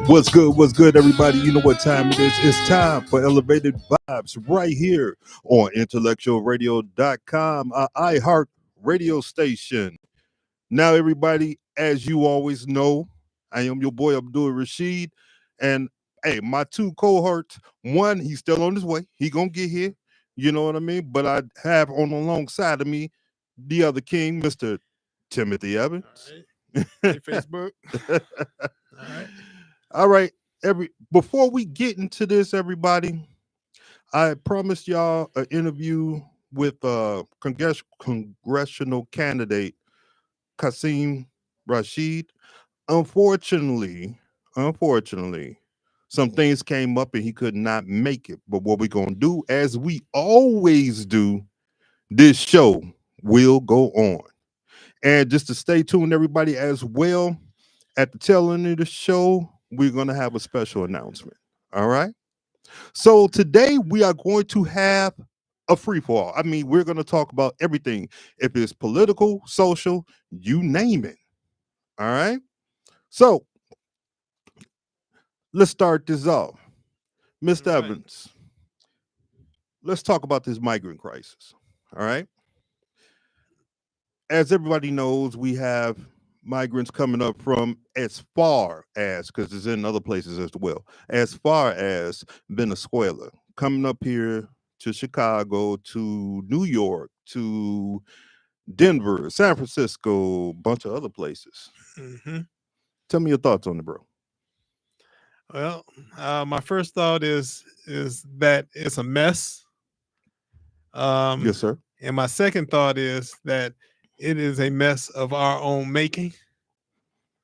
What's good, everybody? You know what time it is. It's time for Elevated Vibes right here on IntellectualRadio.com, our iHeart radio station. Now, everybody, as you always know, I am your boy Abdul Rashid. And hey, my two cohorts, one, he's still on his way. He gonna get here. You know what I mean? But I have on alongside of me the other king, Mr. Timothy Evans. All right. Hey, Facebook. All right. All right. Before we get into this, everybody, I promised y'all an interview with congressional candidate Qasim Rashid. Unfortunately, some things came up and he could not make it. But what we're gonna do, as we always do, this show will go on. And just to stay tuned, everybody, as well, at the tail end of the show, we're going to have a special announcement. All right. So today we are going to have a free for all. I mean, we're going to talk about everything. If it's political, social, you name it. All right. So let's start this off. Mr. All right. Evans, let's talk about this migrant crisis. All right. As everybody knows, we have migrants coming up from as far as, because it's in other places as well, as far as Venezuela, coming up here to Chicago, to New York, to Denver, San Francisco, a bunch of other places. Mm-hmm. Tell me your thoughts on it, bro. Well, my first thought is that it's a mess. Yes, sir. And my second thought is that it is a mess of our own making.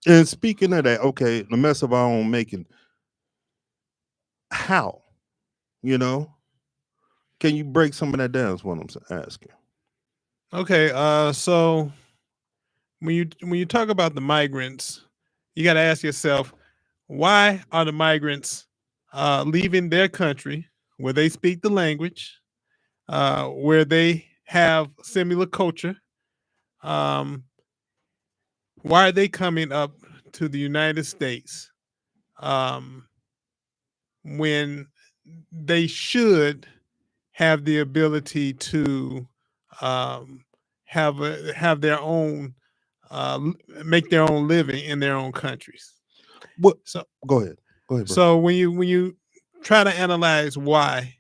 And speaking of that, okay, the mess of our own making. How? You know, can you break some of that down? Is what I'm asking. Okay, so when you talk about the migrants, you got to ask yourself, why are the migrants leaving their country where they speak the language, where they have similar culture? Why are they coming up to the United States when they should have the ability to have their own make their own living in their own countries? What? So Go ahead, bro. So when you try to analyze why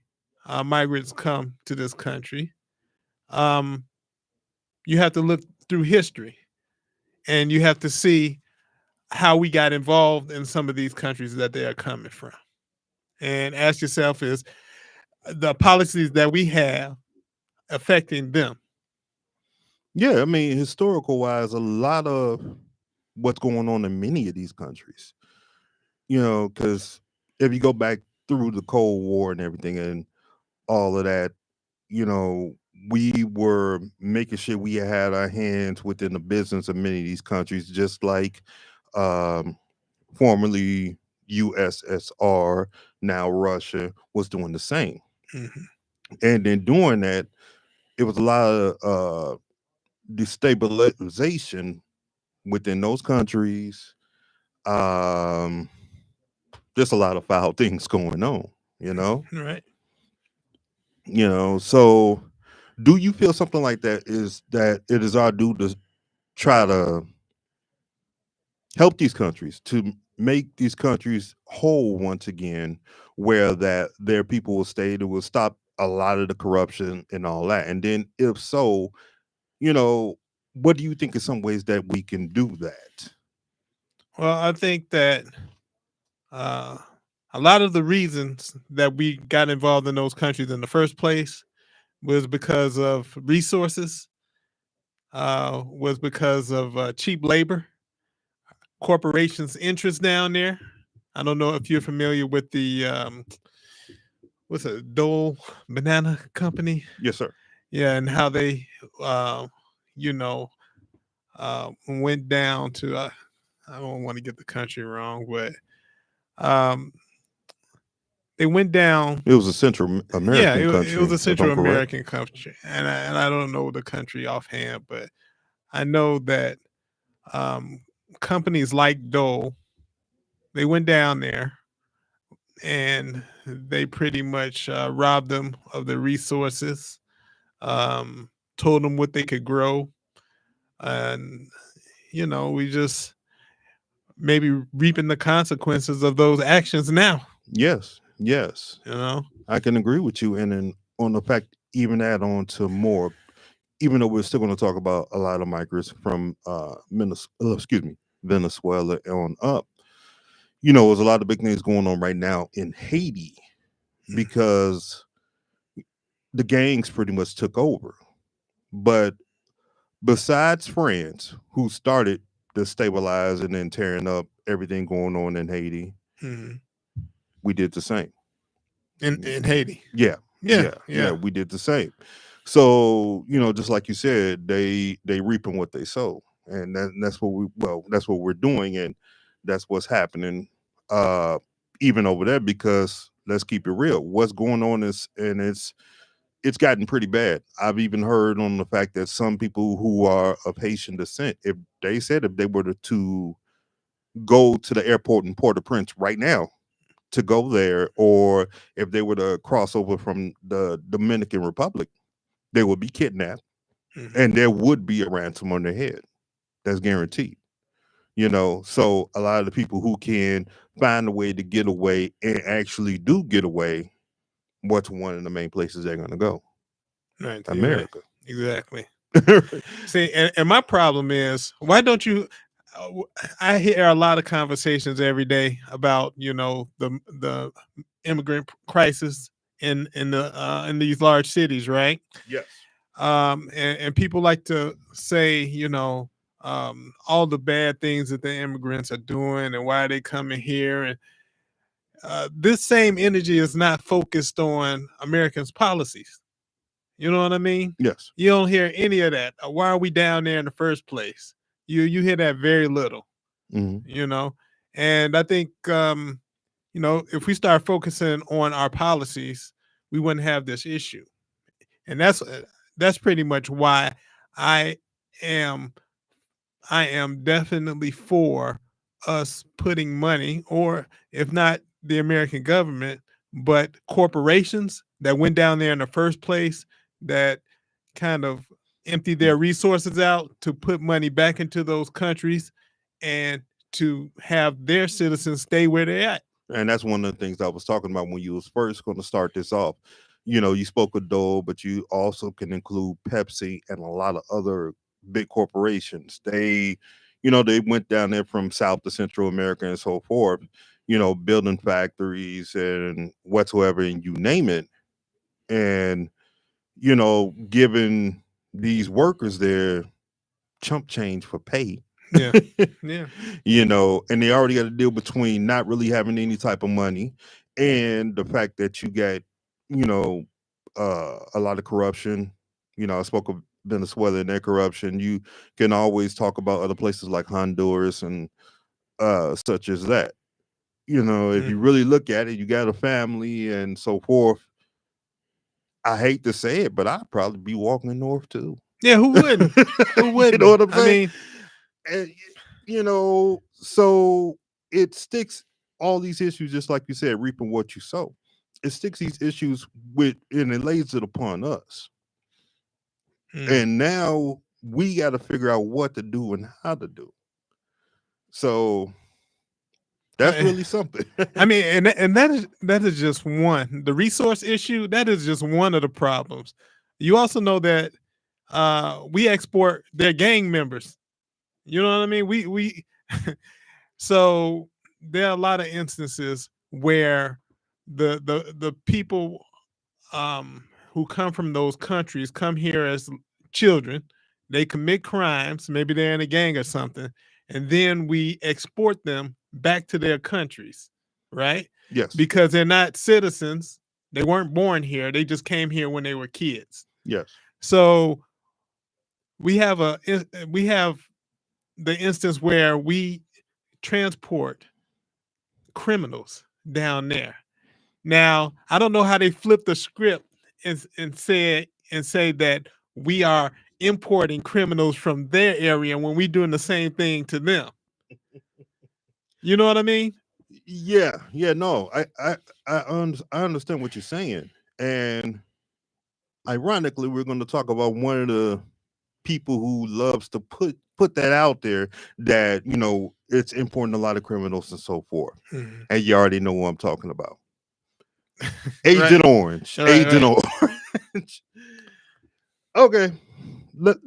migrants come to this country, you have to look through history, and you have to see how we got involved in some of these countries that they are coming from, and ask yourself, is the policies that we have affecting them? Yeah, I mean, historical wise, a lot of what's going on in many of these countries, because if you go back through the Cold War and everything and all of that, we were making sure we had our hands within the business of many of these countries, just like formerly USSR, now Russia, was doing the same. Mm-hmm. And in doing that, it was a lot of destabilization within those countries. There's a lot of foul things going on, Right. So do you feel something like that it is our due to try to help these countries, to make these countries whole once again, where that their people will stay, that will stop a lot of the corruption and all that? And then if so, what do you think is some ways that we can do that? Well, I think that a lot of the reasons that we got involved in those countries in the first place was because of resources, was because of cheap labor, corporations' interest down there. I don't know if you're familiar with the what's it, Dole Banana Company? Yes, sir. Yeah, and how they, went down to. I don't want to get the country wrong, but they went down. It was a Central American country. It was a if I'm Central correct. American country, and I don't know the country offhand, but I know that companies like Dole They went down there and they pretty much robbed them of the resources, told them what they could grow. And, we just maybe reaping the consequences of those actions now, Yes, yes, you know? I can agree with you. And then on the fact, even add on to more, even though we're still going to talk about a lot of migrants from Venezuela on up. There's a lot of big things going on right now in Haiti because the gangs pretty much took over. But besides France, who started destabilizing and tearing up everything going on in Haiti, we did the same. In Haiti. Yeah, we did the same. So, just like you said, they reaping what they sow. And that's what we're doing, and that's what's happening even over there, because let's keep it real. What's going on it's gotten pretty bad. I've even heard on the fact that some people who are of Haitian descent, if they were to go to the airport in Port-au-Prince right now to go there, or if they were to cross over from the Dominican Republic, they would be kidnapped, and there would be a ransom on their head. That's guaranteed. So a lot of the people who can find a way to get away and actually do get away, what's one of the main places they're going to go? Right, America. Exactly. See, and my problem is, why don't you? I hear a lot of conversations every day about the immigrant crisis in these large cities, right? Yes. And people like to say, all the bad things that the immigrants are doing and why they coming here, and this same energy is not focused on Americans' policies. You know what I mean? Yes. You don't hear any of that. Why are we down there in the first place? You hear that very little. And I think if we start focusing on our policies, we wouldn't have this issue. And that's pretty much why I am definitely for us putting money, or if not the American government, but corporations that went down there in the first place, that kind of empty their resources out to put money back into those countries and to have their citizens stay where they're at. And that's one of the things I was talking about when you was first going to start this off. You spoke of Dole, but you also can include Pepsi and a lot of other big corporations. They went down there from South to Central America and so forth, building factories and whatsoever, and you name it. And, giving these workers their chump change for pay. Yeah. And they already got a deal between not really having any type of money and the fact that you got, a lot of corruption. I spoke of Venezuela and their corruption. You can always talk about other places like Honduras and such as that. If you really look at it, you got a family and so forth. I hate to say it, but I'd probably be walking north too. Yeah, who wouldn't? Who wouldn't? You know what I'm saying? I mean, and, so it sticks all these issues, just like you said, reaping what you sow. It sticks these issues and it lays it upon us. And now we got to figure out what to do and how to do. So that's really something. I mean, and that is just one. The resource issue, that is just one of the problems. You also know that we export their gang members. You know what I mean? We so there are a lot of instances where the people who come from those countries come here as children. They commit crimes, maybe they're in a gang or something, and then we export them back to their countries, right? Yes. Because they're not citizens. They weren't born here. They just came here when they were kids. Yes. So we have the instance where we transport criminals down there. Now, I don't know how they flip the script and say that we are importing criminals from their area when we're doing the same thing to them. You know what I mean? Yeah, no, I understand what you're saying, and ironically, we're going to talk about one of the people who loves to put that out there, that it's important to a lot of criminals and so forth, Mhm. and you already know what I'm talking about. Right, Agent Orange, right, Agent right. Orange. Okay, let,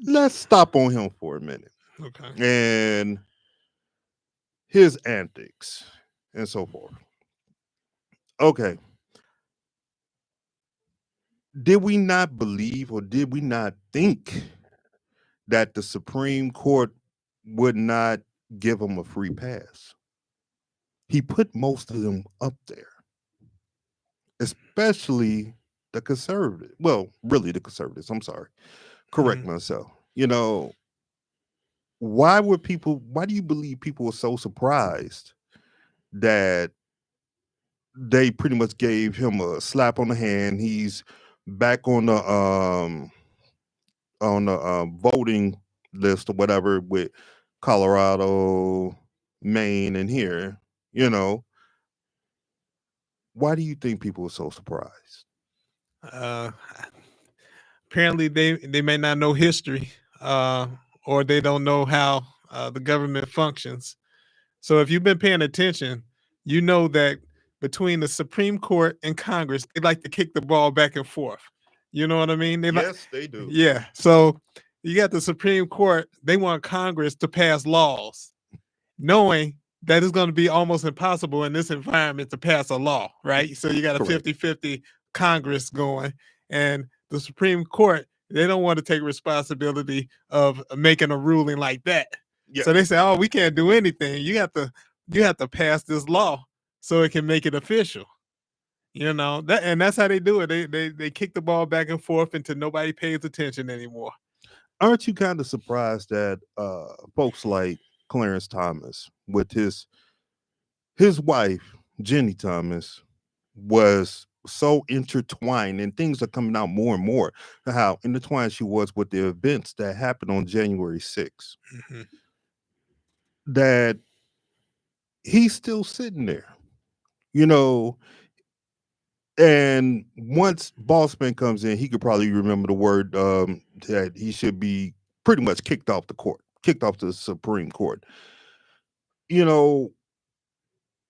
let's stop on him for a minute Okay. and his antics and so forth. Okay, did we not believe, or did we not think that the Supreme Court would not give him a free pass? He put most of them up there, especially the conservative. Well, really the conservatives. I'm sorry. Correct Mhm. myself. Why do you believe people were so surprised that they pretty much gave him a slap on the hand? He's back on the voting list or whatever, with Colorado, Maine, and here. You know, why do you think people were so surprised? Uh, Apparently, they may not know history, or they don't know how the government functions. So, if you've been paying attention, you know that between the Supreme Court and Congress, they like to kick the ball back and forth. You know what I mean? They like, Yes, they do. yeah. So you got the Supreme Court; they want Congress to pass laws, knowing that it's going to be almost impossible in this environment to pass a law, right? So you got a Correct. 50-50 Congress going, and the Supreme Court, they don't want to take responsibility of making a ruling like that. So they Yes. say, "Oh, we can't do anything. You have to pass this law so it can make it official." And that's how they do it. They kick the ball back and forth until nobody pays attention anymore. Aren't you kind of surprised that folks like Clarence Thomas, with his wife Jenny Thomas, was so intertwined, and things are coming out more and more, how intertwined she was with the events that happened on January 6th, Mhm. that he's still sitting there, you know. And once Bossman comes in, he could probably remember the word, that he should be pretty much kicked off the court, kicked off the Supreme Court. You know,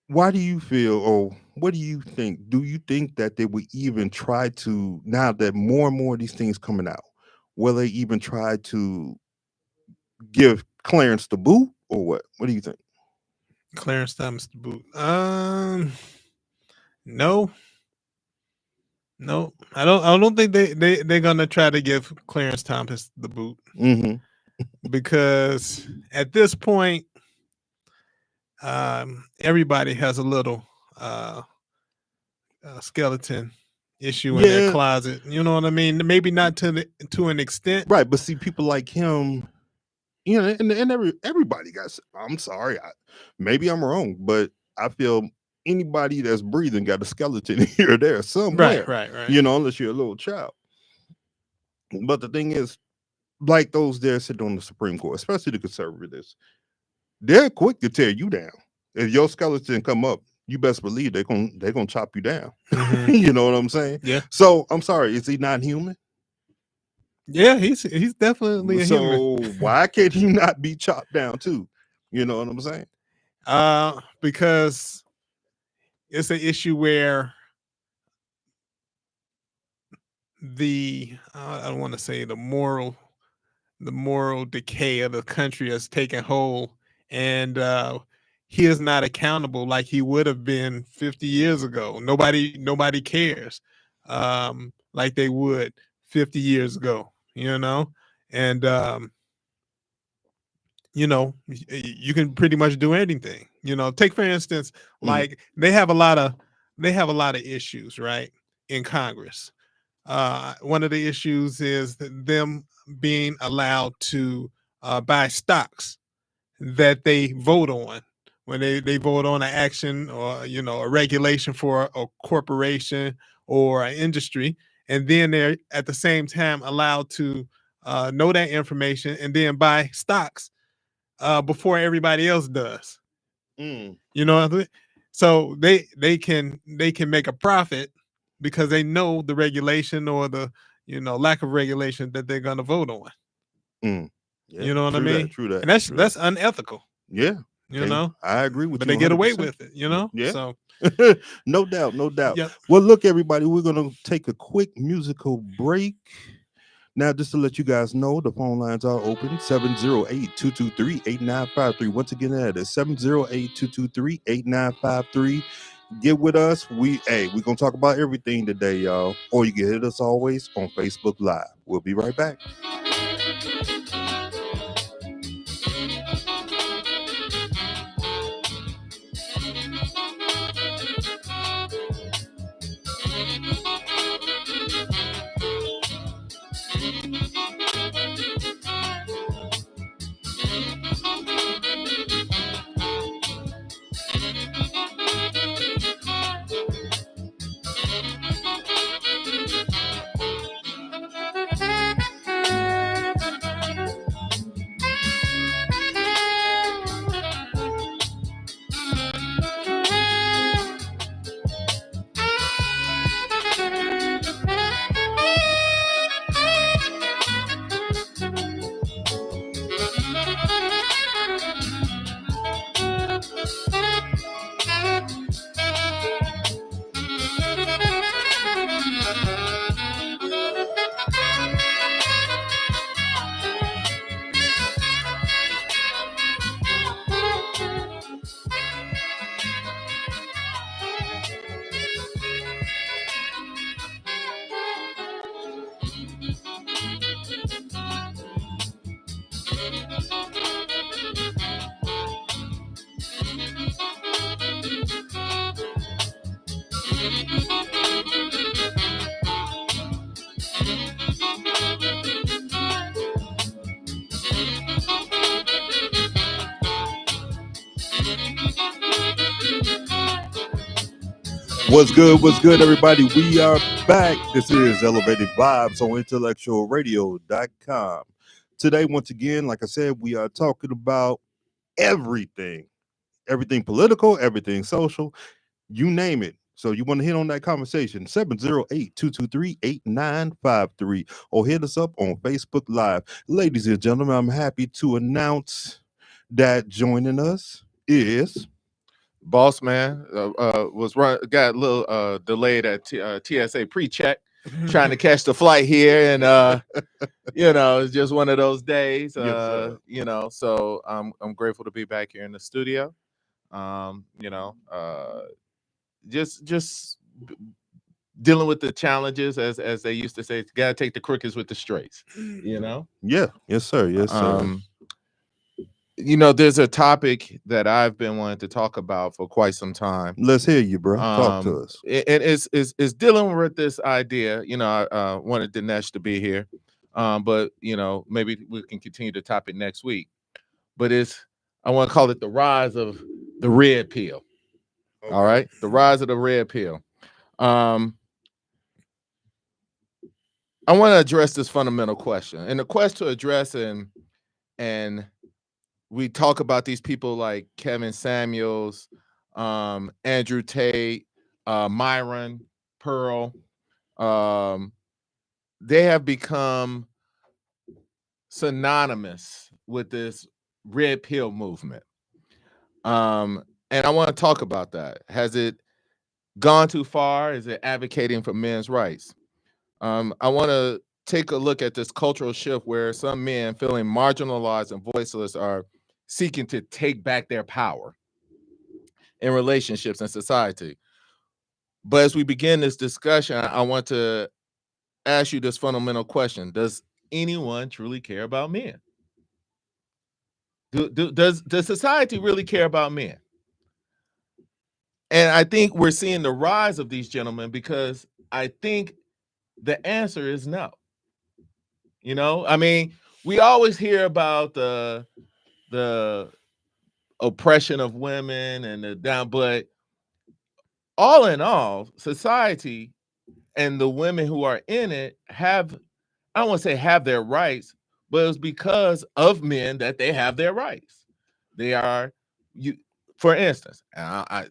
why do you feel, or what do you think? Do you think that they would even try to, now that more and more of these things coming out, will they even try to give Clarence the boot, or what? What do you think? Clarence Thomas to boot. No, no, I don't. I don't think they're gonna try to give Clarence Thomas the boot, Mm-hmm. because at this point, everybody has a little uh, skeleton issue in their Yeah, closet. You know what I mean? Maybe not to an extent. right. But see, people like him, and everybody got. I'm sorry, maybe I'm wrong, but I feel anybody that's breathing got a skeleton here or there Right, somewhere. right, right. Unless you're a little child. But the thing is, like those there sitting on the Supreme Court, especially the conservatives, they're quick to tear you down. If your skeleton come up, you best believe they're gonna chop you down. Hmm. You know what I'm saying? Yeah, So I'm sorry, is he not human? yeah. He's definitely a human. So why can't he not be chopped down too? You know what I'm saying? Because it's an issue where I don't want to say the moral decay of the country has taken hold, and he is not accountable like he would have been 50 years ago. Nobody cares like they would 50 years ago, and you can pretty much do anything. Take for instance, Mhm. like they have a lot of issues, right, in Congress. One of the issues is them being allowed to buy stocks that they vote on. When they vote on an action, or a regulation for a corporation or an industry, and then they're at the same time allowed to know that information and then buy stocks before everybody else does. You know, so they can make a profit because they know the regulation or the lack of regulation that they're going to vote on. Yeah, You know what I mean? True that. And that's unethical. Yeah. You know, I agree with but you. they get away 100%. with it. You know, Yeah. so No doubt. Yep. Well, look, everybody, we're gonna take a quick musical break. Now, just to let you guys know, the phone lines are open 708-223-8953. Once again, that is 708-223-8953. Get with us. We're gonna talk about everything today, y'all. Or you can hit us always on Facebook Live. We'll be right back. What's good, everybody? We are back. This is Elevated Vibes on IntellectualRadio.com. Today, once again, like I said, we are talking about everything political, everything social, you name it. So you want to hit on that conversation, 708-223-8953, or hit us up on Facebook Live. Ladies and gentlemen, I'm happy to announce that joining us is Boss man got a little delayed at TSA pre-check, trying to catch the flight here, and it's just one of those days. Yes, So I'm grateful to be back here in the studio. Just dealing with the challenges, as they used to say, gotta take the crookeds with the straights. Yeah, yes sir. There's a topic that I've been wanting to talk about for quite some time. Let's hear you, bro. Talk to us. It's dealing with this idea. I wanted Dinesh to be here, but maybe we can continue the topic next week. But I want to call it the rise of the red pill. Okay. All right, the rise of the red pill. I want to address this fundamental question, and the quest to address and we talk about these people like Kevin Samuels, Andrew Tate, Myron Pearl. They have become synonymous with this red pill movement. And I want to talk about that. Has it gone too far? Is it advocating for men's rights? I want to take a look at this cultural shift where some men feeling marginalized and voiceless are seeking to take back their power in relationships and society. But as we begin this discussion, I want to ask you this fundamental question. Does anyone truly care about men? Does society really care about men? And I think we're seeing the rise of these gentlemen because I think the answer is no. We always hear about the oppression of women and the down, but all in all, society and the women who are in it have, I don't want to say have their rights, but it's because of men that they have their rights. They are For instance, I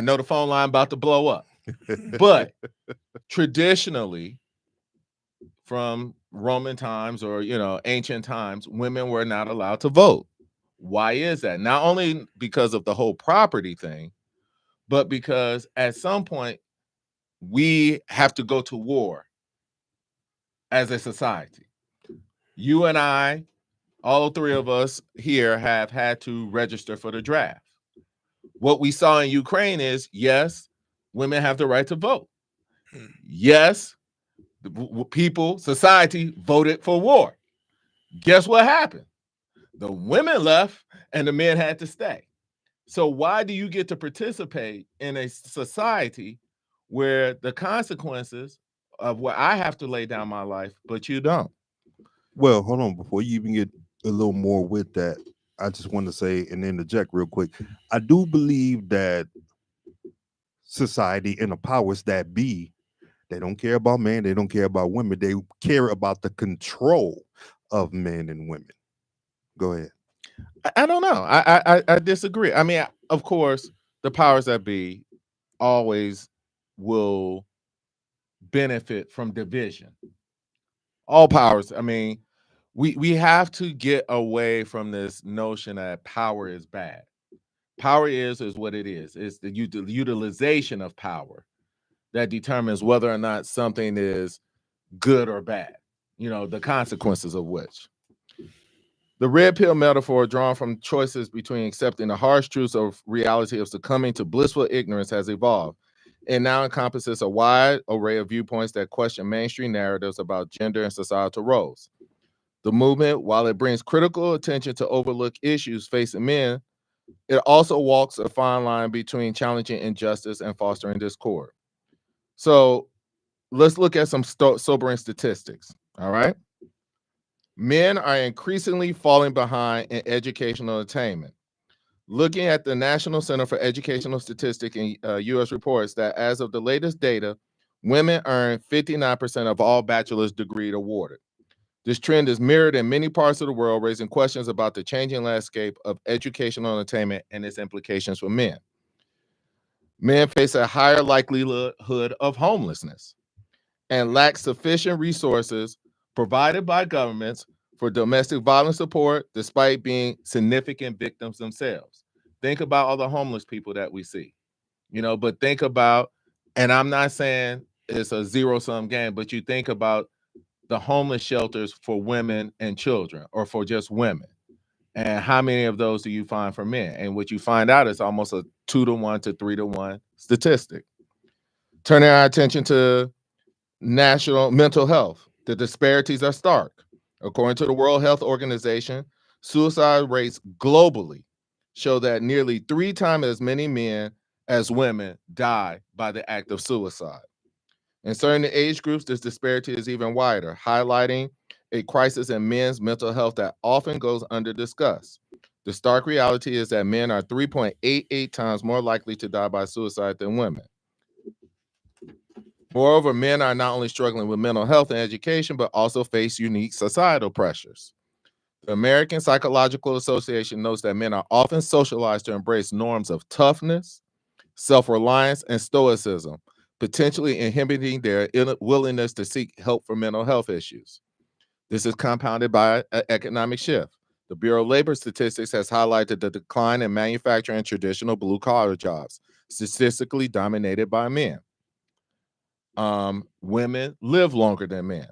know the phone line about to blow up, but traditionally, from Roman times or ancient times, women were not allowed to vote. Why is that? Not only because of the whole property thing, but because at some point we have to go to war as a society. You and I, all three of us here, have had to register for the draft. What we saw in Ukraine is, yes, women have the right to vote. Yes, people, society voted for war. Guess what happened? The women left and the men had to stay. So why do you get to participate in a society where the consequences of what I have to lay down my life, but you don't? Well, hold on. Before you even get a little more with that, I just want to say and interject real quick. I do believe that society and the powers that be, they don't care about men, they don't care about women, they care about the control of men and women. Go ahead. I don't know. I disagree. I mean, of course, the powers that be always will benefit from division. All powers. I mean, we have to get away from this notion that power is bad. Power is what it is. It's the utilization of power that determines whether or not something is good or bad, the consequences of which. The red pill metaphor, drawn from choices between accepting the harsh truths of reality of succumbing to blissful ignorance, has evolved. It now encompasses a wide array of viewpoints that question mainstream narratives about gender and societal roles. The movement, while it brings critical attention to overlooked issues facing men, it also walks a fine line between challenging injustice and fostering discord. So let's look at some sobering statistics, all right? Men are increasingly falling behind in educational attainment. Looking at the National Center for Educational Statistics in U.S. reports that as of the latest data, women earn 59% of all bachelor's degrees awarded. This trend is mirrored in many parts of the world, raising questions about the changing landscape of educational attainment and its implications for men. Men face a higher likelihood of homelessness and lack sufficient resources provided by governments for domestic violence support, despite being significant victims themselves. Think about all the homeless people that we see, but think about, and I'm not saying it's a zero-sum game, but you think about the homeless shelters for women and children, or for just women. And how many of those do you find for men? And what you find out is almost a 2-to-1 to 3-to-1 statistic. Turning our attention to national mental health, the disparities are stark. According to the World Health Organization, suicide rates globally show that nearly 3 times as many men as women die by the act of suicide. In certain age groups, this disparity is even wider, highlighting a crisis in men's mental health that often goes under-discussed. The stark reality is that men are 3.88 times more likely to die by suicide than women. Moreover, men are not only struggling with mental health and education, but also face unique societal pressures. The American Psychological Association notes that men are often socialized to embrace norms of toughness, self-reliance, and stoicism, potentially inhibiting their willingness to seek help for mental health issues. This is compounded by an economic shift. The Bureau of Labor Statistics has highlighted the decline in manufacturing and traditional blue-collar jobs, statistically dominated by men. Women live longer than men,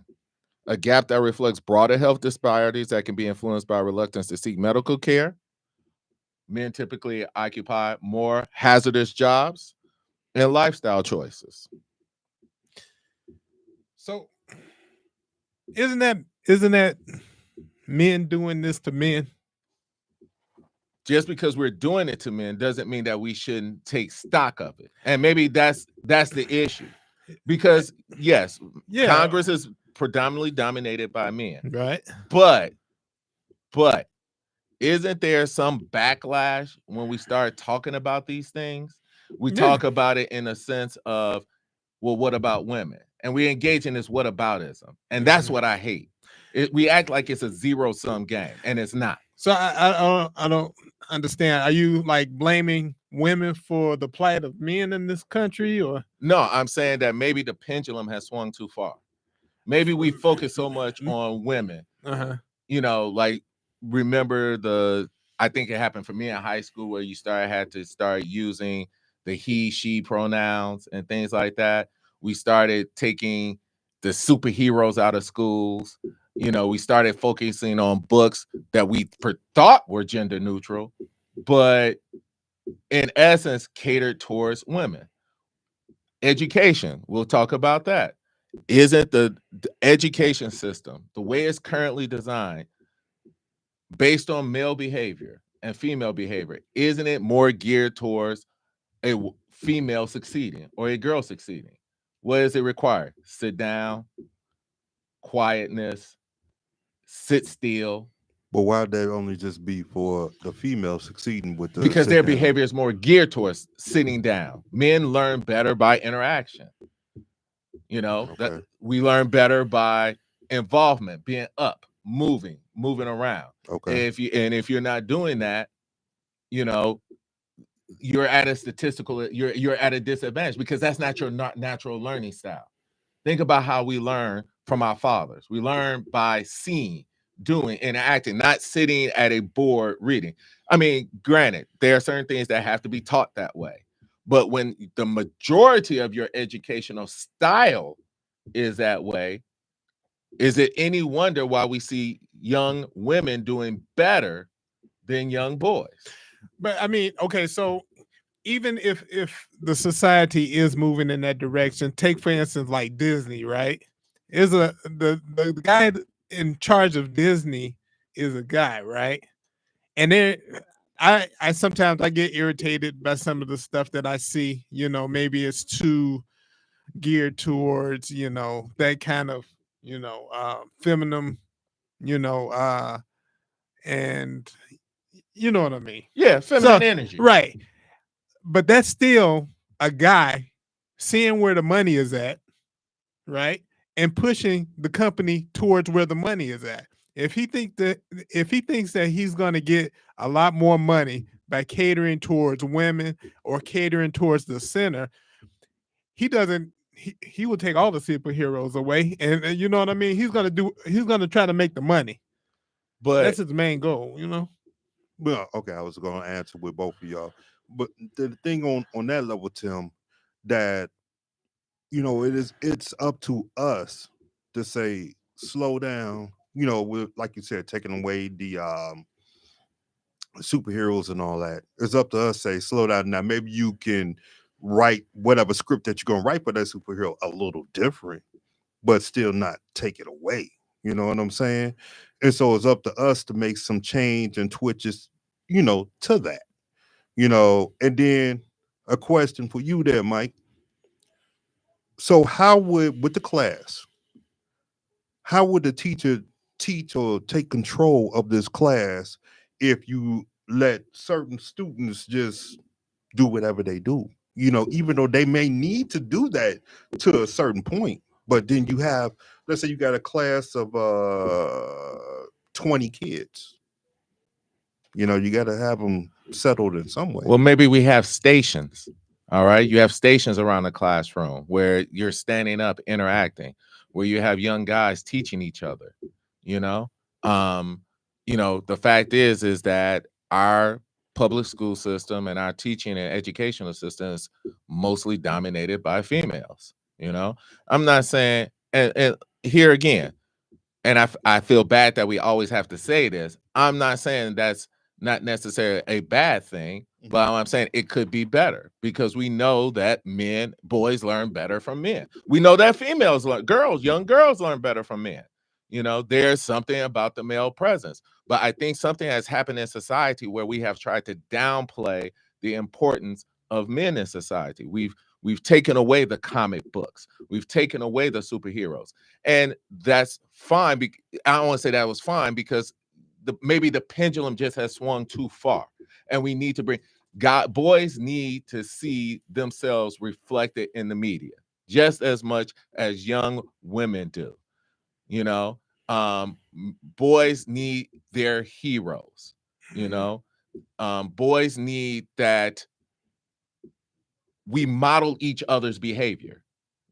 a gap that reflects broader health disparities that can be influenced by reluctance to seek medical care. Men typically occupy more hazardous jobs and lifestyle choices. So isn't that men doing this to men? Just because we're doing it to men doesn't mean that we shouldn't take stock of it. And maybe that's the issue. Because yes, Congress is predominantly dominated by men. Right. But isn't there some backlash when we start talking about these things? We talk about it in a sense of, well, what about women? And we engage in this whataboutism. And that's what I hate. We act like it's a zero-sum game, and it's not. So I don't understand. Are you like blaming women for the plight of men in this country, or No, I'm saying that maybe the pendulum has swung too far. Maybe we focus so much on women. Like remember I think it happened for me in high school where you had to start using the he, she pronouns and things like that. We started taking the superheroes out of schools. We started focusing on books that we thought were gender neutral, but in essence catered towards women. Education, we'll talk about that. Isn't the education system, the way it's currently designed, based on male behavior and female behavior, isn't it more geared towards a female succeeding or a girl succeeding? What does it require? Sit down, quietness, sit still. But why would that only just be for the female succeeding with the Because sit their down? behavior is more geared towards sitting down. Men learn better by interaction. That we learn better by involvement, being up, moving around. Okay. If you're not doing that, you're at a you're at a disadvantage because that's not your natural learning style. Think about how we learn from our fathers. We learn by seeing, doing, interacting, not sitting at a board reading. I mean, granted, there are certain things that have to be taught that way. But when the majority of your educational style is that way, is it any wonder why we see young women doing better than young boys? But I mean, okay, so even if the society is moving in that direction, take for instance like Disney, right? Is the guy in charge of Disney is a guy, right? And then I sometimes I get irritated by some of the stuff that I see. Maybe it's too geared towards that kind of feminine, and you know what I mean. Yeah, feminine energy, right? But that's still a guy seeing where the money is at, right? And pushing the company towards where the money is at. If he thinks that he's going to get a lot more money by catering towards women or catering towards the center, he doesn't. He will take all the superheroes away, and you know what I mean. He's going to try to make the money, but that's his main goal. Well, okay, I was going to answer with both of y'all, but the thing on that level, Tim, that it's up to us to say slow down. With, like you said, taking away the superheroes and all that. It's up to us to say slow down. Now maybe you can write whatever script that you're gonna write for that superhero a little different, but still not take it away. You know what I'm saying? And so it's up to us to make some change and twitches, to that. And then a question for you there, Mike. So how with the class, how would the teacher teach or take control of this class if you let certain students just do whatever they do? Even though they may need to do that to a certain point, but then you have, let's say you got a class of 20 kids. You got to have them settled in some way. Well, maybe we have stations. All right. You have stations around the classroom where you're standing up, interacting, where you have young guys teaching each other. The fact is that our public school system and our teaching and educational system is mostly dominated by females. I'm not saying, and here again, and I feel bad that we always have to say this. I'm not saying that's not necessarily a bad thing, but I'm saying it could be better because we know that boys learn better from men. We know that young girls learn better from men. There's something about the male presence, but I think something has happened in society where we have tried to downplay the importance of men in society. We've taken away the comic books. We've taken away the superheroes, and that's fine. I don't want to say that was fine because maybe the pendulum just has swung too far, and we need to boys need to see themselves reflected in the media just as much as young women do. Boys need their heroes, you know. Boys need that we model each other's behavior.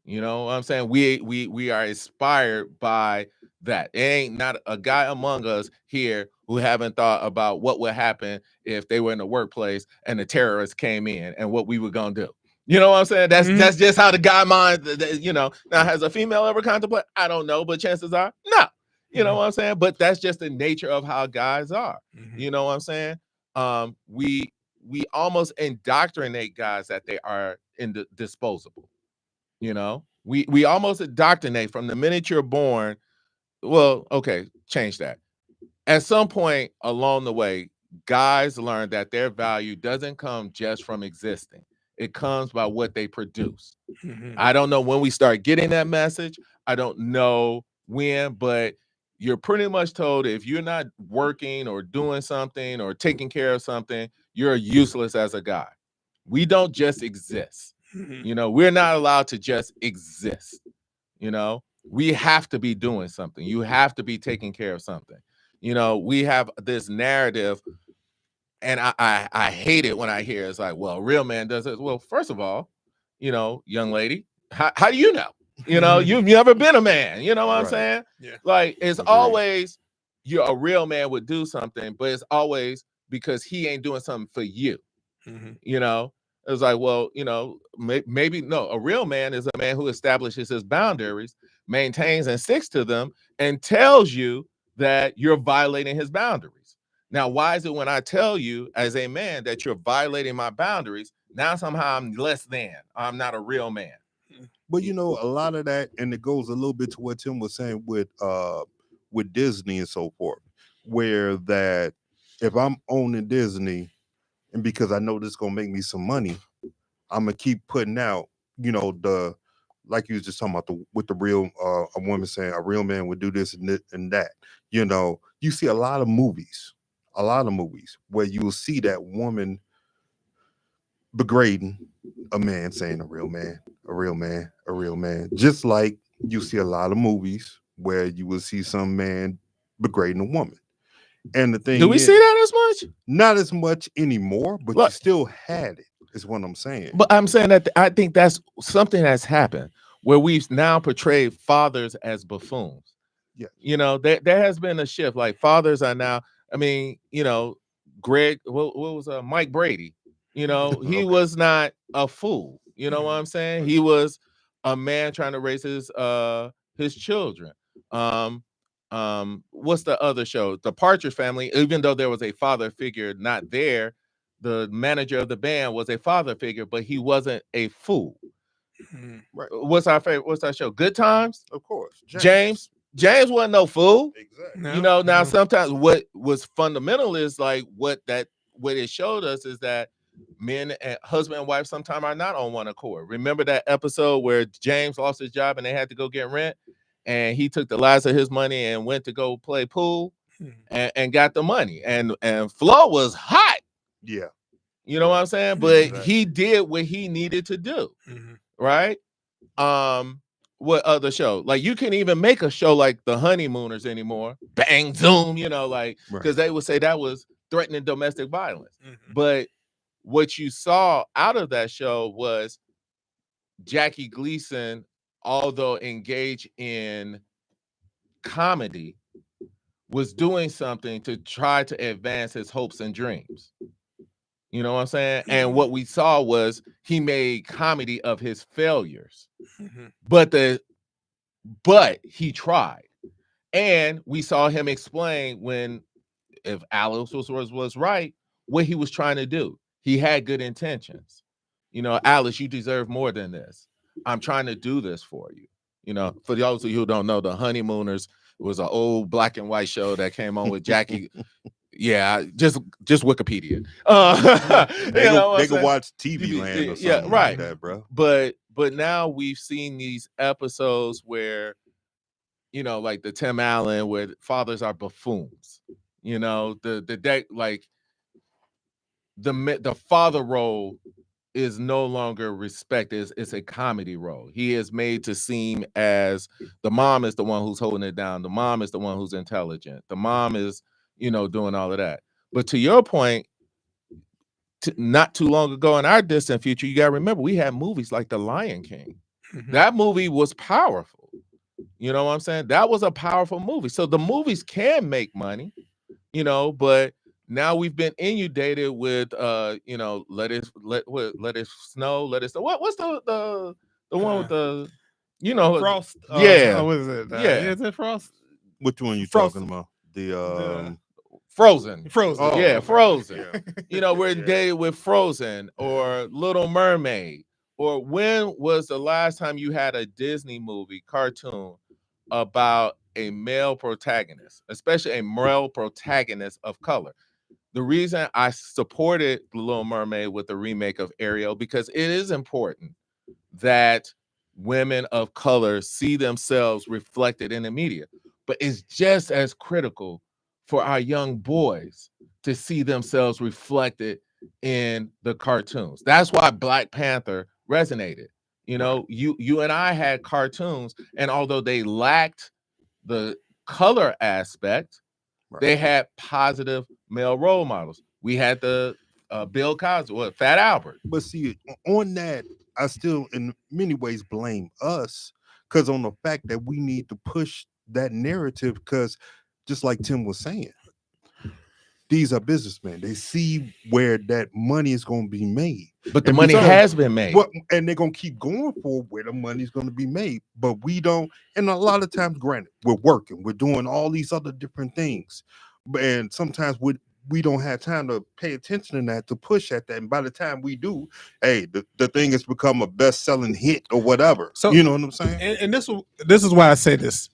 You know what I'm saying? We are inspired by that. It ain't not a guy among us here who haven't thought about what would happen if they were in the workplace and the terrorists came in and what we were gonna do. You know what I'm saying? That's just how the guy mind, you know. Now, has a female ever contemplated? I don't know, but chances are no. You know what I'm saying? But that's just the nature of how guys are. You know what I'm saying? We almost indoctrinate guys that they are disposable. You know, we almost indoctrinate from the minute you're born. Well, okay, change that. At some point along the way, guys learn that their value doesn't come just from existing. It comes by what they produce. I don't know when we start getting that message. I don't know when, but you're pretty much told if you're not working or doing something or taking care of something, you're useless as a guy. We don't just exist. You know, we're not allowed to just exist. You know, we have to be doing something. You have to be taking care of something. You know, we have this narrative, and I hate it when I hear it's like, well, a real man does it. Well, first of all, you know, young lady, how do you know? You know, you've never been a man. You know what I'm saying? Yeah. Like, it's always a real man would do something, but it's always because he ain't doing something for you. You know, it's like, well, you know, maybe no, a real man is a man who establishes his boundaries, maintains and sticks to them, and tells you that you're violating his boundaries. Now, why is it when I tell you as a man that you're violating my boundaries, now somehow I'm less than, I'm not a real man? But you know, a lot of that, and it goes a little bit to what Tim was saying with Disney and so forth, where that if I'm owning Disney, and because I know this is gonna make me some money, I'm gonna keep putting out, you know, the like you was just talking about with the real a woman saying a real man would do this and that. You know, you see a lot of movies where you will see that woman degrading a man, saying a real man, a real man, a real man. Just like you see a lot of movies where you will see some man degrading a woman. And the thing Do we see that as much? Not as much anymore, but you still had it, is what I'm saying. But I'm saying that I think that's something that's happened where we've now portrayed fathers as buffoons. Yeah. You know, there has been a shift. Like, fathers are now, I mean, you know, what was Mike Brady? You know, he was not a fool. You know what I'm saying? He was a man trying to raise his children. What's the other show? The Partridge Family. Even though there was a father figure not there, the manager of the band was a father figure, but he wasn't a fool. Right. What's our favorite? What's our show? Good Times. Of course. James wasn't no fool. Exactly. No, You know, now no. sometimes what was fundamental is like what it showed us is that men and husband and wife sometimes are not on one accord. Remember that episode where James lost his job and they had to go get rent, and he took the last of his money and went to go play pool and got the money, and Flo was hot. Yeah. You know what I'm saying? But he did what he needed to do. Right? What other show? Like, you can't even make a show like The Honeymooners anymore. Bang, zoom, you know, like, because they would say that was threatening domestic violence. But what you saw out of that show was Jackie Gleason, although engaged in comedy, was doing something to try to advance his hopes and dreams. You know what I'm saying? And what we saw was he made comedy of his failures. But he tried. And we saw him explain if Alice was right, what he was trying to do. He had good intentions. You know, Alice, you deserve more than this. I'm trying to do this for you. You know, for those of you who don't know, The Honeymooners was an old black and white show that came on with Jackie. Yeah, just Wikipedia. They can watch TV Land or something like that, bro. But now we've seen these episodes where, you know, like the Tim Allen, where fathers are buffoons. You know, the father role is no longer respected. It's a comedy role. He is made to seem as the mom is the one who's holding it down. The mom is the one who's intelligent. The mom is, doing all of that. But to your point, not too long ago in our distant future, you got to remember, we had movies like The Lion King. That movie was powerful. You know what I'm saying? That was a powerful movie. So the movies can make money, but now we've been inundated with let it snow, let it snow. What's the one with the Frost? Yeah. What is it? Yeah. Is it Frost? Which one you Frost. talking about? The Frozen. Frozen. Oh, Yeah, okay. Frozen. Yeah. We're dated with Frozen or Little Mermaid. Or when was the last time you had a Disney movie cartoon about a male protagonist, especially a male protagonist of color? The reason I supported The Little Mermaid with the remake of Ariel, because it is important that women of color see themselves reflected in the media. But it's just as critical for our young boys to see themselves reflected in the cartoons. That's why Black Panther resonated. You and I had cartoons, and although they lacked the color aspect, they had positive male role models. We had the Bill Cosby, Fat Albert. But see, on that, I still in many ways blame us, because on the fact that we need to push that narrative, because just like Tim was saying, these are businessmen. They see where that money is going to be made. But the And money besides, has been made. and they're going to keep going for where the money is going to be made. But we don't. And a lot of times, granted, we're working. We're doing all these other different things. And sometimes we don't have time to pay attention to that, to push at that. And by the time we do, hey, the thing has become a best-selling hit or whatever. So, you know what I'm saying? And this is why I say this.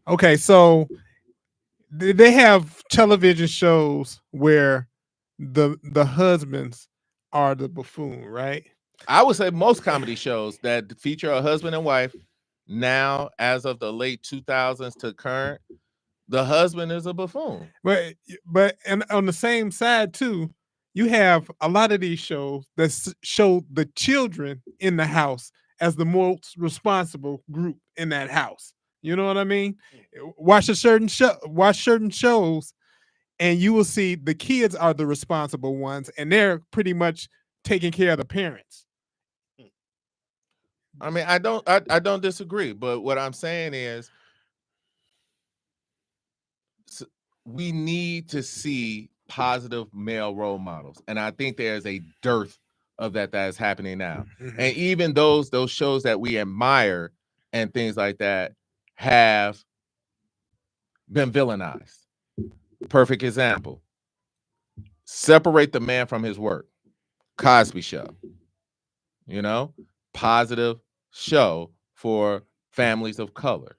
Okay, so they have television shows where the husbands are the buffoon, right? I would say most comedy shows that feature a husband and wife now, as of the late 2000s to current, the husband is a buffoon. But and on the same side too, you have a lot of these shows that show the children in the house as the most responsible group in that house. You know what I mean? Watch certain shows, and you will see the kids are the responsible ones, and they're pretty much taking care of the parents. I mean, I don't disagree, but what I'm saying is we need to see positive male role models, and I think there's a dearth of that is happening now. And even those shows that we admire and things like that have been villainized. Perfect example: separate the man from his work. Cosby Show, positive show for families of color.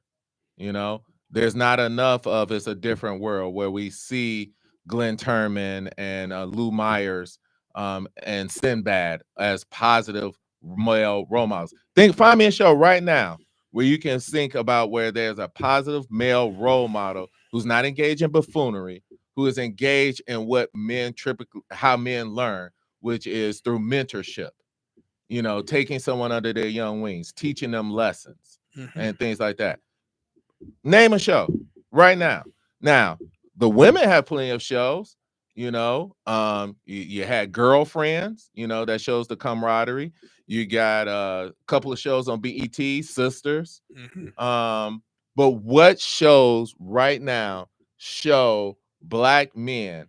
There's not enough of It's a Different World, where we see Glenn Turman and Lou Myers and Sinbad as positive male role models. Find me a show right now where you can think about where there's a positive male role model who's not engaged in buffoonery, who is engaged in how men learn, which is through mentorship. Taking someone under their young wings, teaching them lessons and things like that. Name a show right now. Now, the women have plenty of shows. You had Girlfriends, that shows the camaraderie. You got a couple of shows on BET, Sisters. But what shows right now show Black men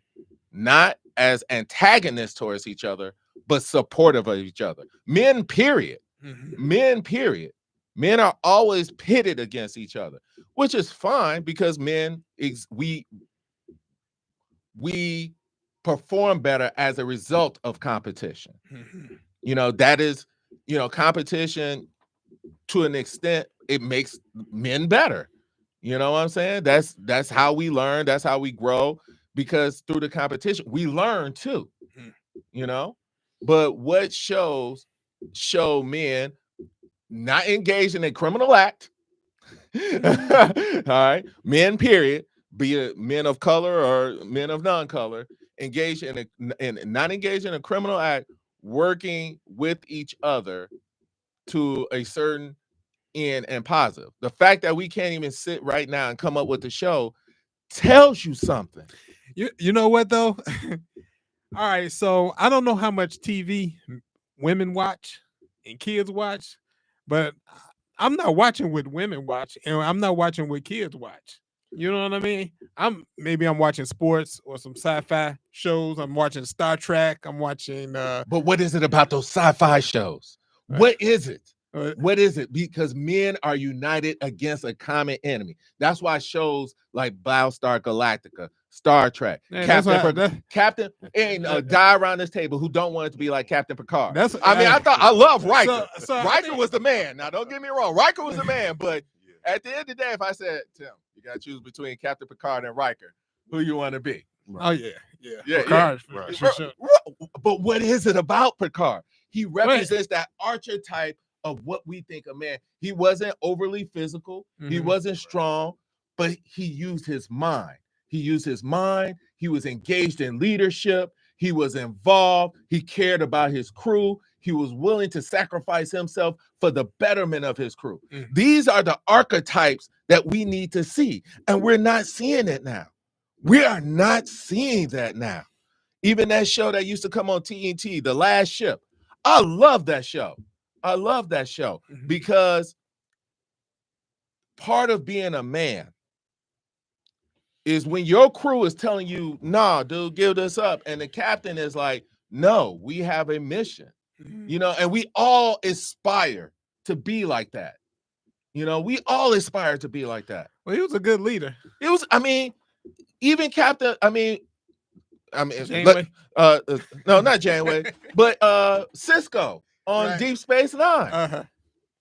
not as antagonists towards each other, but supportive of each other? Men, period. Men, period. Men are always pitted against each other, which is fine, because men, we perform better as a result of competition. That is, competition, to an extent, it makes men better. You know what I'm saying? That's how we learn. That's how we grow, because through the competition, we learn too. But what show men not engaged in a criminal act? All right, men, period, be it men of color or men of non-color, not engaged in a criminal act, working with each other to a certain end and positive. The fact that we can't even sit right now and come up with the show tells you something. You know what though? All right, so I don't know how much TV women watch and kids watch, but I'm not watching what women watch, and I'm not watching what kids watch. You know what I mean? I'm watching sports or some sci-fi shows. I'm watching Star Trek. I'm watching. But what is it about those sci-fi shows? What is it? What is it? Because men are united against a common enemy. That's why shows like Battlestar Galactica, Star Trek, Man, Captain, and a guy around this table who don't want it to be like Captain Picard. That's I love Riker. So Riker was the man. Now, don't get me wrong. Riker was the man. But at the end of the day, if I said, Tim, you got to choose between Captain Picard and Riker, who you want to be? Oh, yeah. Picard, right. For sure. But what is it about Picard? He represents that archetype of what we think a man. He wasn't overly physical. He wasn't strong, but he used his mind. He was engaged in leadership. He was involved. He cared about his crew. He was willing to sacrifice himself for the betterment of his crew. These are the archetypes that we need to see, and we're not seeing it now. We are not seeing that now. Even that show that used to come on TNT, The Last Ship. I love that show. Because part of being a man is when your crew is telling you, nah, dude, give this up. And the captain is like, no, we have a mission, and we all aspire to be like that. We all aspire to be like that. Well, he was a good leader. Even Captain, Janeway? No, not Janeway, but Cisco on Deep Space Nine.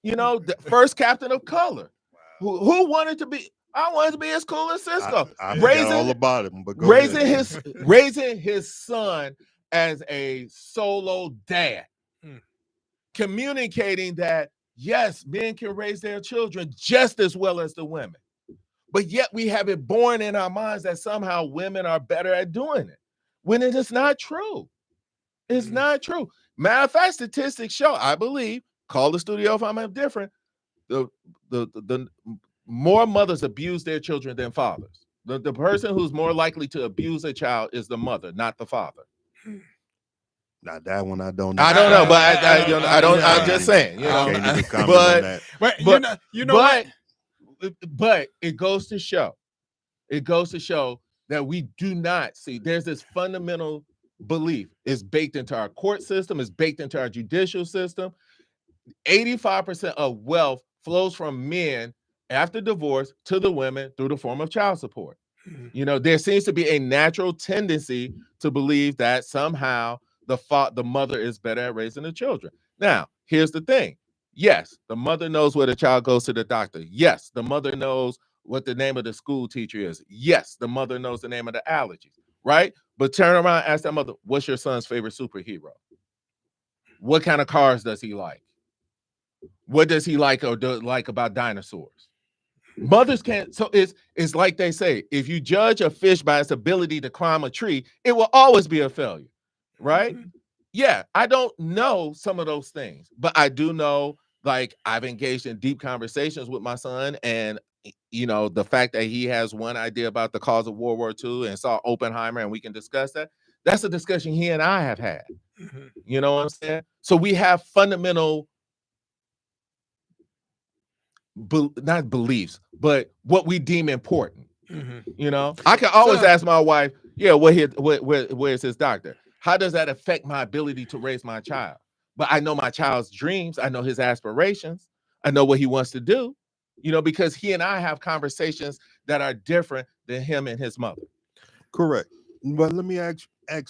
The first captain of color. Who wanted to be? I wanted to be as cool as Cisco. I forgot all about him, but raising his son as a solo dad, communicating that yes, men can raise their children just as well as the women, but yet we have it born in our minds that somehow women are better at doing it, when it is not true. It's not true. Matter of fact, statistics show, I believe, call the studio if I'm different, the more mothers abuse their children than fathers. The person who's more likely to abuse a child is the mother, not the father. Now that one I don't know. I don't know, but I don't. I'm just saying, but it goes to show. It goes to show that we do not see. There's this fundamental belief. It's baked into our court system. It's baked into our judicial system. 85% of wealth flows from men after divorce to the women through the form of child support. There seems to be a natural tendency to believe that somehow the mother is better at raising the children. Now, here's the thing. Yes, the mother knows where the child goes to the doctor. Yes, the mother knows what the name of the school teacher is. Yes, the mother knows the name of the allergies, right? But turn around and ask that mother, what's your son's favorite superhero? What kind of cars does he like? What does he like or like about dinosaurs? Mothers can't. So it's like they say, if you judge a fish by its ability to climb a tree, it will always be a failure, right? Yeah, I don't know some of those things, but I do know, like, I've engaged in deep conversations with my son, and the fact that he has one idea about the cause of World War II and saw Oppenheimer, and we can discuss that. That's a discussion he and I have had. You know what I'm saying? So we have fundamental not beliefs, but what we deem important. I can always ask my wife, where's his doctor? How does that affect my ability to raise my child? But I know my child's dreams. I know his aspirations. I know what he wants to do, because he and I have conversations that are different than him and his mother. Correct. But let me ask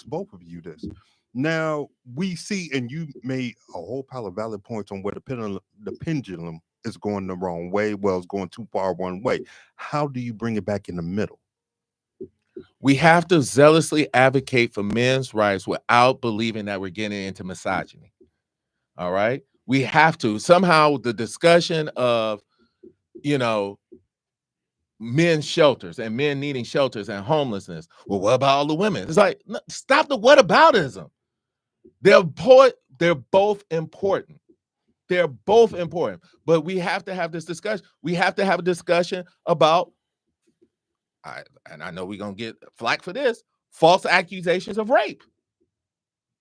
both of you this. Now, we see, and you made a whole pile of valid points on where the pendulum is going the wrong way. Well, it's going too far one way. How do you bring it back in the middle? We have to zealously advocate for men's rights without believing that we're getting into misogyny. All right? We have to. Somehow the discussion of, men's shelters and men needing shelters and homelessness. Well, what about all the women? It's like, stop the whataboutism. They're both important. They're both important. But we have to have this discussion. We have to have a discussion about, and I know we're going to get flack for this, false accusations of rape.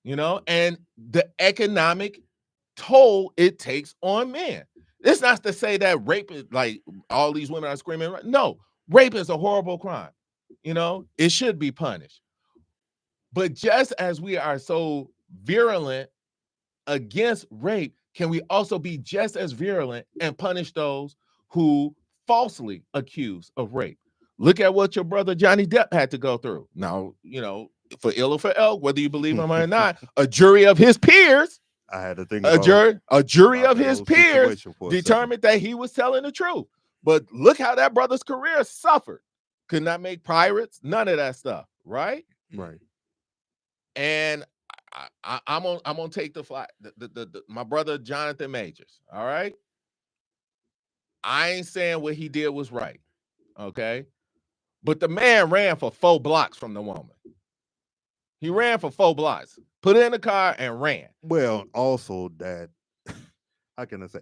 You know, and the economic toll it takes on men. It's not to say that rape is like all these women are screaming. No, rape is a horrible crime. You know, it should be punished. But just as we are so virulent against rape, can we also be just as virulent and punish those who falsely accuse of rape? Look at what your brother Johnny Depp had to go through. Now, you know, for ill or for ill, whether you believe him or not, a jury of his peers, I had to think a jury of his peers determined that he was telling the truth. But look how that brother's career suffered. Could not make pirates, none of that stuff, right? Right. And I'm gonna take the flight. My brother Jonathan Majors. All right. I ain't saying what he did was right. Okay. But the man ran for 4 blocks from the woman. He ran for 4 blocks, put it in the car and ran. Well, also that, how can I say,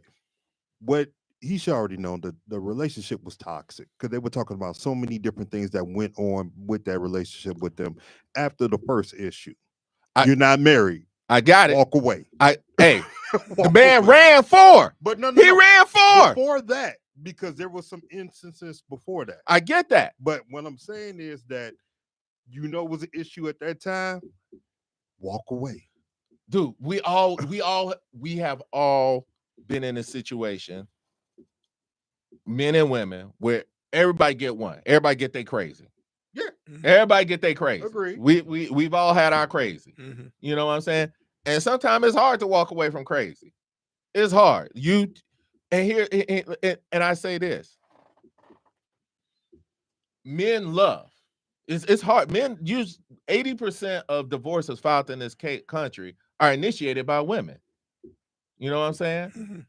what he should already know, the relationship was toxic because they were talking about so many different things that went on with that relationship with them after the first issue. You're not married. I got it. Walk away. The man ran 4. But no, he ran 4 before that, because there was some instances before that. I get that. But what I'm saying is that, you know, was an issue at that time. Walk away. Dude, we have all been in a situation, men and women, where everybody get one. Everybody get they crazy. Yeah. Everybody get they crazy. Agreed. We've all had our crazy. Mm-hmm. You know what I'm saying? And sometimes it's hard to walk away from crazy. It's hard. And I say this. Men love. It's hard. Men use 80% of divorces filed in this country are initiated by women. You know what I'm saying? Mm-hmm.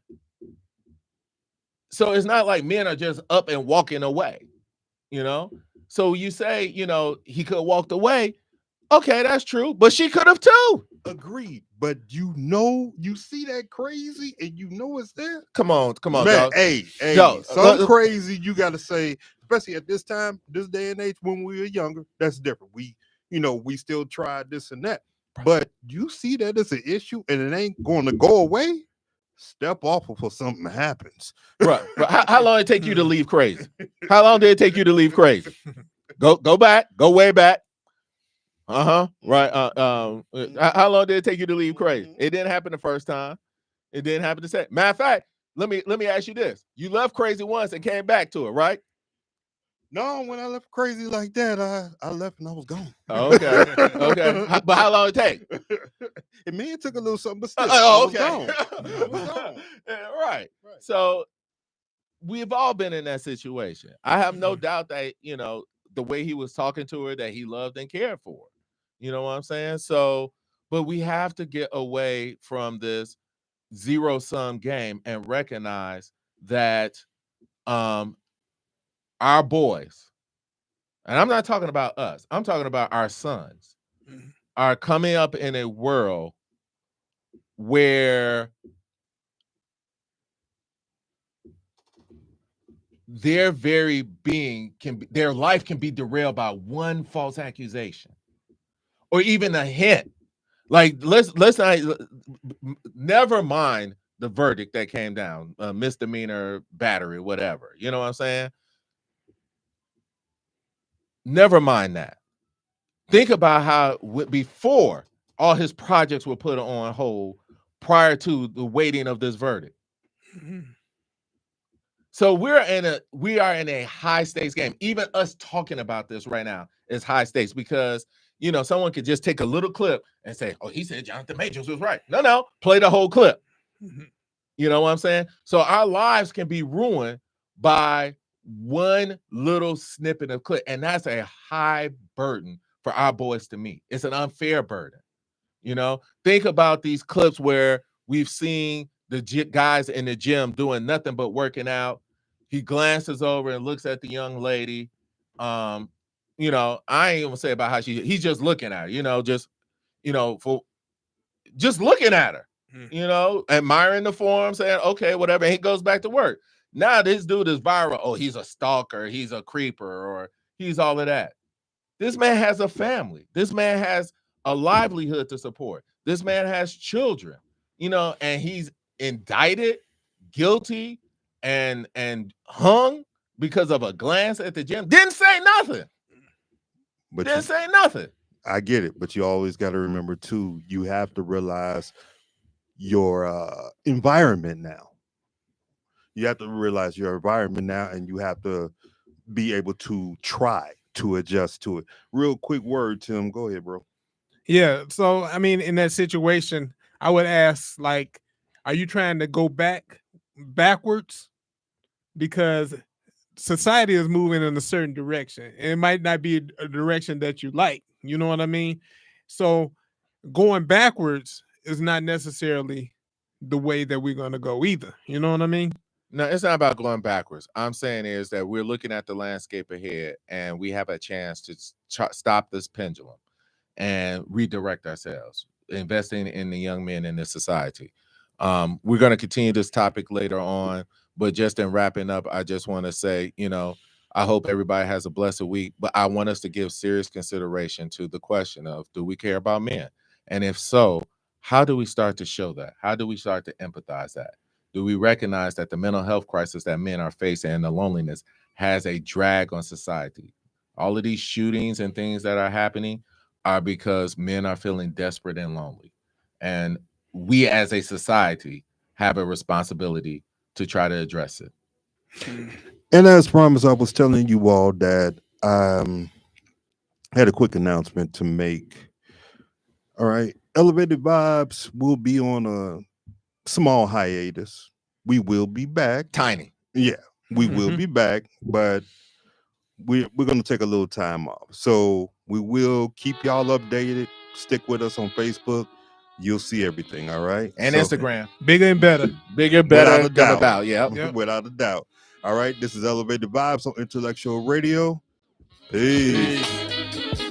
So it's not like men are just up and walking away, you know? So you say, you know, he could have walked away. Okay, that's true. But she could have too. Agreed. But you know, you see that crazy and you know it's there. Come on, Man, dog. hey, Yo, crazy you got to say, especially at this time, this day and age when we were younger, that's different. We still tried this and that. But you see that it's an issue and it ain't going to go away. Step off before something happens. Right. How long did it take you to leave crazy? How long did it take you to leave crazy? Go back. Go way back. Right. How long did it take you to leave crazy? It didn't happen the first time. It didn't happen the second. Matter of fact, let me ask you this: you left crazy once and came back to it, right? No, when I left crazy like that, I left and I was gone. Oh, okay. But how long did it take? It may have took a little something, but still, okay. I was gone. Right. So we've all been in that situation. I have no doubt that, you know, the way he was talking to her, that he loved and cared for her. You know what I'm saying? So, but we have to get away from this zero-sum game and recognize that our boys, and I'm not talking about us, I'm talking about our sons, are coming up in a world where their very being their life can be derailed by one false accusation or even a hint. Like, let's not, never mind the verdict that came down, misdemeanor, battery, whatever. You know what I'm saying? Never mind that. Think about how before all his projects were put on hold prior to the waiting of this verdict. Mm-hmm. So we are in a high stakes game. Even us talking about this right now is high stakes because, you know, someone could just take a little clip and say, oh, he said Jonathan Majors was right. No, play the whole clip. Mm-hmm. You know what I'm saying? So our lives can be ruined by one little snippet of clip. And that's a high burden for our boys to meet. It's an unfair burden. You know, think about these clips where we've seen the guys in the gym doing nothing but working out. He glances over and looks at the young lady. You know, I ain't even say about how he's just looking at her, you know, just, you know, just looking at her, Mm. you know, admiring the form, saying, okay, whatever. And he goes back to work. Now this dude is viral. Oh, he's a stalker. He's a creeper, or he's all of that. This man has a family. This man has a livelihood to support. This man has children, you know, and he's indicted, guilty, and hung because of a glance at the gym. Didn't say nothing. But Didn't say nothing. I get it, but you always got to remember too, you have to realize your environment now. You have to realize your environment now, and you have to be able to try to adjust to it. Real quick word, Tim. Go ahead, bro. Yeah. So I mean, in that situation, I would ask, like, are you trying to go backwards? Because society is moving in a certain direction. And it might not be a direction that you like. You know what I mean? So going backwards is not necessarily the way that we're going to go either. You know what I mean? No, it's not about going backwards. I'm saying is that we're looking at the landscape ahead, and we have a chance to stop this pendulum and redirect ourselves, investing in the young men in this society. We're going to continue this topic later on, but just in wrapping up, I just want to say, you know, I hope everybody has a blessed week, but I want us to give serious consideration to the question of, do we care about men? And if so, how do we start to show that? How do we start to empathize that? Do we recognize that the mental health crisis that men are facing and the loneliness has a drag on society? All of these shootings and things that are happening are because men are feeling desperate and lonely. And we as a society have a responsibility to try to address it. And as promised, I was telling you all that I had a quick announcement to make. All right. Elevated Vibes will be on a small hiatus. We will be back. Tiny. Yeah, we will be back, but we're going to take a little time off. So we will keep y'all updated. Stick with us on Facebook. You'll see everything, all right? And So, Instagram. Bigger and better. Bigger, better, Without a doubt. about. Yep. Yep. Without a doubt. All right, this is Elevated Vibes on Intellectual Radio. Peace. Peace.